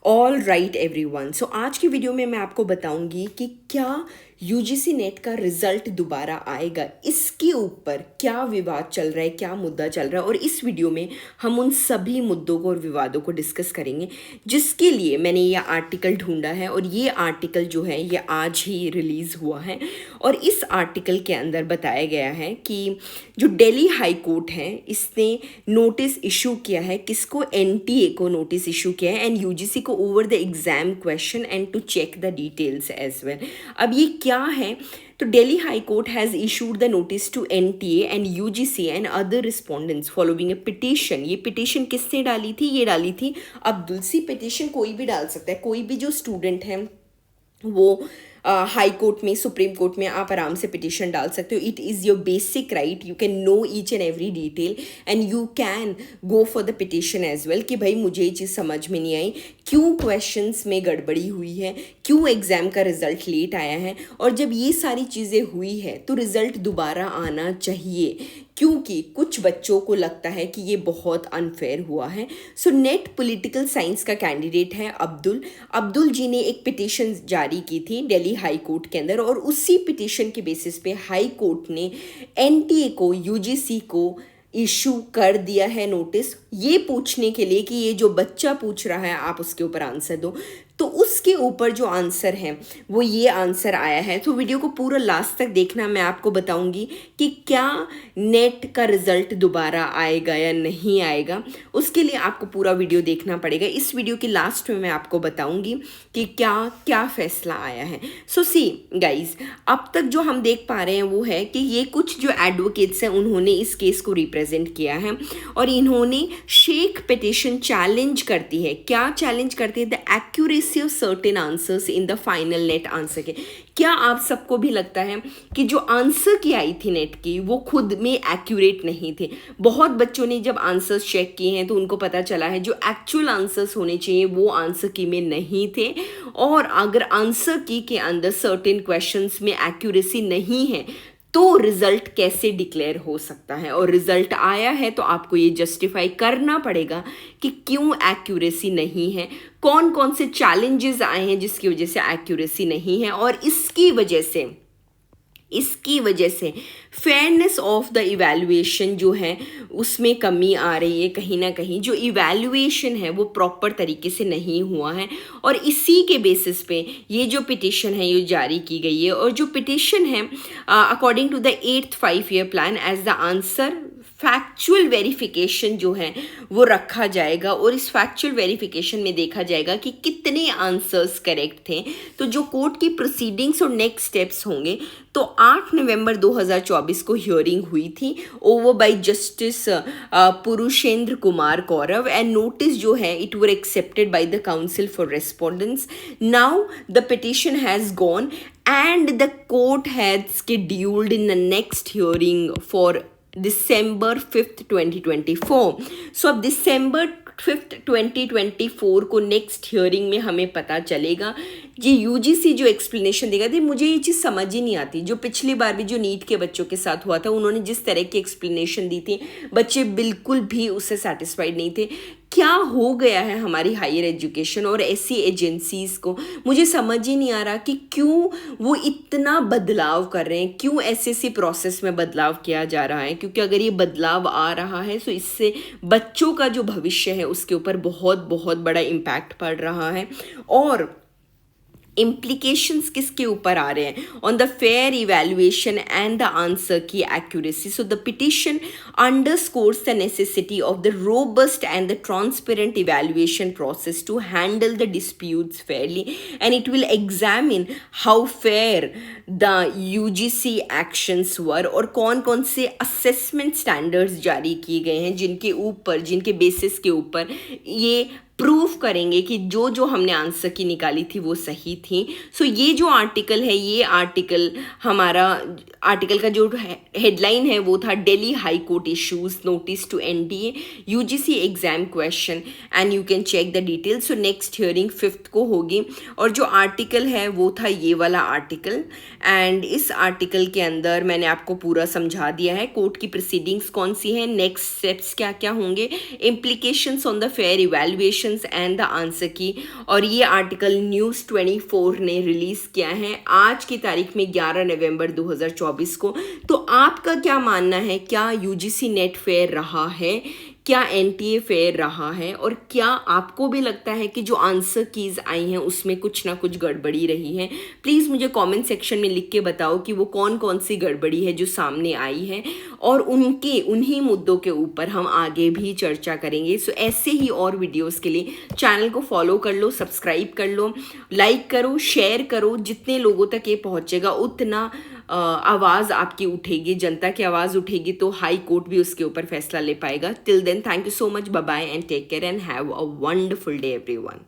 All right everyone. सो आज की video में मैं आपको बताऊंगी कि क्या यूजीसी नेट का रिजल्ट दोबारा आएगा, इसके ऊपर क्या विवाद चल रहा है, क्या मुद्दा चल रहा है। और इस वीडियो में हम उन सभी मुद्दों को और विवादों को डिस्कस करेंगे जिसके लिए मैंने ये आर्टिकल ढूंढा है। और ये आर्टिकल जो है ये आज ही रिलीज़ हुआ है और इस आर्टिकल के अंदर बताया गया है कि जो दिल्ली हाई कोर्ट है इसने नोटिस इशू किया है, किसको, एनटीए को नोटिस इशू किया है एंड यूजीसी को over the exam question and to check the details as well. अब ये क्या है, तो Delhi high court has issued the notice to NTA and UGC and other respondents following a petition. ये petition किसने डाली थी? ये डाली थी अब्दुल सी। पिटिशन कोई भी डाल सकता है, कोई भी जो स्टूडेंट है वो हाई कोर्ट में, सुप्रीम कोर्ट में आप आराम से पिटिशन डाल सकते हो। It is your basic right, you can know each and every detail and you can go for the petition as well कि भाई मुझे ये चीज़ समझ में नहीं आई, क्यों क्वेश्चंस में गड़बड़ी हुई है, क्यों एग्ज़ाम का रिजल्ट लेट आया है। और जब ये सारी चीज़ें हुई है तो रिज़ल्ट दोबारा आना चाहिए, क्योंकि कुछ बच्चों को लगता है कि ये बहुत अनफेयर हुआ है। सो नेट पॉलिटिकल साइंस का कैंडिडेट है अब्दुल जी ने एक पिटिशन जारी की थी दिल्ली हाई कोर्ट के अंदर और उसी पिटिशन के बेसिस पे हाई कोर्ट ने एनटीए को, यूजीसी को इशू कर दिया है नोटिस, ये पूछने के लिए कि ये जो बच्चा पूछ रहा है आप उसके ऊपर आंसर दो। तो उसके ऊपर जो आंसर है वो ये आंसर आया है। तो वीडियो को पूरा लास्ट तक देखना, मैं आपको बताऊंगी कि क्या नेट का रिजल्ट दोबारा आएगा या नहीं आएगा। उसके लिए आपको पूरा वीडियो देखना पड़ेगा। इस वीडियो के लास्ट में मैं आपको बताऊंगी कि क्या क्या फैसला आया है। सो सी गाइज, अब तक जो हम देख पा रहे हैं वो है कि ये कुछ जो एडवोकेट्स हैं उन्होंने इस केस को रिप्रेजेंट किया है और इन्होंने शेक पिटिशन चैलेंज करती है। क्या चैलेंज करती है? The accuracy of certain answers in the final net answer के। क्या आप सबको भी लगता है कि जो आंसर की आई थी नेट की वो खुद में एक्यूरेट नहीं थे? बहुत बच्चों ने जब आंसर्स चेक किए हैं तो उनको पता चला है जो एक्चुअल आंसर्स होने चाहिए वो आंसर की में नहीं थे। और अगर आंसर की के अंदर सर्टेन क्वेश्चंस में एक्यूरेसी नहीं है तो रिजल्ट कैसे डिक्लेयर हो सकता है? और रिजल्ट आया है तो आपको ये जस्टिफाई करना पड़ेगा कि क्यों एक्यूरेसी नहीं है, कौन कौन से चैलेंजेस आए हैं जिसकी वजह से एक्यूरेसी नहीं है। और इसकी वजह से फेयरनेस ऑफ द इवैल्यूएशन जो है उसमें कमी आ रही है। कहीं ना कहीं जो इवैल्यूएशन है वो प्रॉपर तरीके से नहीं हुआ है और इसी के बेसिस पे ये जो पिटिशन है ये जारी की गई है। और जो पिटिशन है according to the 8th 5-year plan as the answer factual verification जो है वो रखा जाएगा और इस फैक्चुअल वेरिफिकेशन में देखा जाएगा कि कितने आंसर्स करेक्ट थे। तो जो कोर्ट की प्रोसीडिंग्स और नेक्स्ट स्टेप्स होंगे, तो 8 नवंबर 2024 को हियरिंग हुई थी over by justice Purushendra Kumar Gaurav and notice जो है it were accepted by the council for respondents. Now the petition has gone and the court has scheduled in the next hearing for December 5th 2024। So अब December 5th 2024 को next hearing में हमें पता चलेगा जी UGC जो explanation देगा। थी मुझे ये चीज़ समझ ही नहीं आती, जो पिछली बार भी जो नीट के बच्चों के साथ हुआ था उन्होंने जिस तरह की एक्सप्लेनेशन दी थी बच्चे बिल्कुल भी उससे सेटिस्फाइड नहीं थे। क्या हो गया है हमारी हायर एजुकेशन और ऐसी एजेंसीज़ को? मुझे समझ ही नहीं आ रहा कि क्यों वो इतना बदलाव कर रहे हैं, क्यों एसएससी प्रोसेस में बदलाव किया जा रहा है। क्योंकि अगर ये बदलाव आ रहा है तो इससे बच्चों का जो भविष्य है उसके ऊपर बहुत बहुत बड़ा इम्पैक्ट पड़ रहा है। और इम्प्लीकेशंस किसके ऊपर आ रहे हैं? On the fair evaluation and the answer key accuracy. So the petition underscores the necessity of the robust and the transparent evaluation process to handle the disputes fairly and it will examine how fair the UGC actions were और कौन कौन से assessment standards जारी किए गए हैं जिनके basis के ऊपर ये प्रूफ करेंगे कि जो हमने आंसर की निकाली थी वो सही थी। सो ये जो आर्टिकल है, ये आर्टिकल हमारा आर्टिकल का जो हेडलाइन है वो था Delhi high court issues notice to NTA UGC exam question and you can check the details. So next hearing 5th को होगी और जो आर्टिकल है वो था ये वाला आर्टिकल एंड इस आर्टिकल के अंदर मैंने आपको पूरा समझा दिया है कोर्ट की प्रोसीडिंग्स कौन सी है, नेक्स्ट स्टेप्स क्या क्या होंगे, implications on the fair evaluation questions and the answer की। और ये आर्टिकल न्यूज़ 24 ने रिलीज़ किया है आज की तारीख में 11 नवंबर 2024 को। तो आपका क्या मानना है, क्या यूजीसी नेट फेयर रहा है, क्या एनटीए फेयर रहा है, और क्या आपको भी लगता है कि जो आंसर कीज आई हैं उसमें कुछ ना कुछ गड़बड़ी रही है? प्लीज़ मुझे कमेंट सेक्शन में लिख के बताओ कि वो कौन कौन सी गड़बड़ी है जो सामने आई है, और उन्हीं मुद्दों के ऊपर हम आगे भी चर्चा करेंगे। सो ऐसे ही और वीडियोस के लिए चैनल को फॉलो कर लो, सब्सक्राइब कर लो, लाइक करो, शेयर करो। जितने लोगों तक ये पहुंचेगा उतना आवाज़ आपकी उठेगी, जनता की आवाज़ उठेगी, तो हाई कोर्ट भी उसके ऊपर फैसला ले पाएगा। Till then, thank you so much, bye bye and take care and have a wonderful day everyone.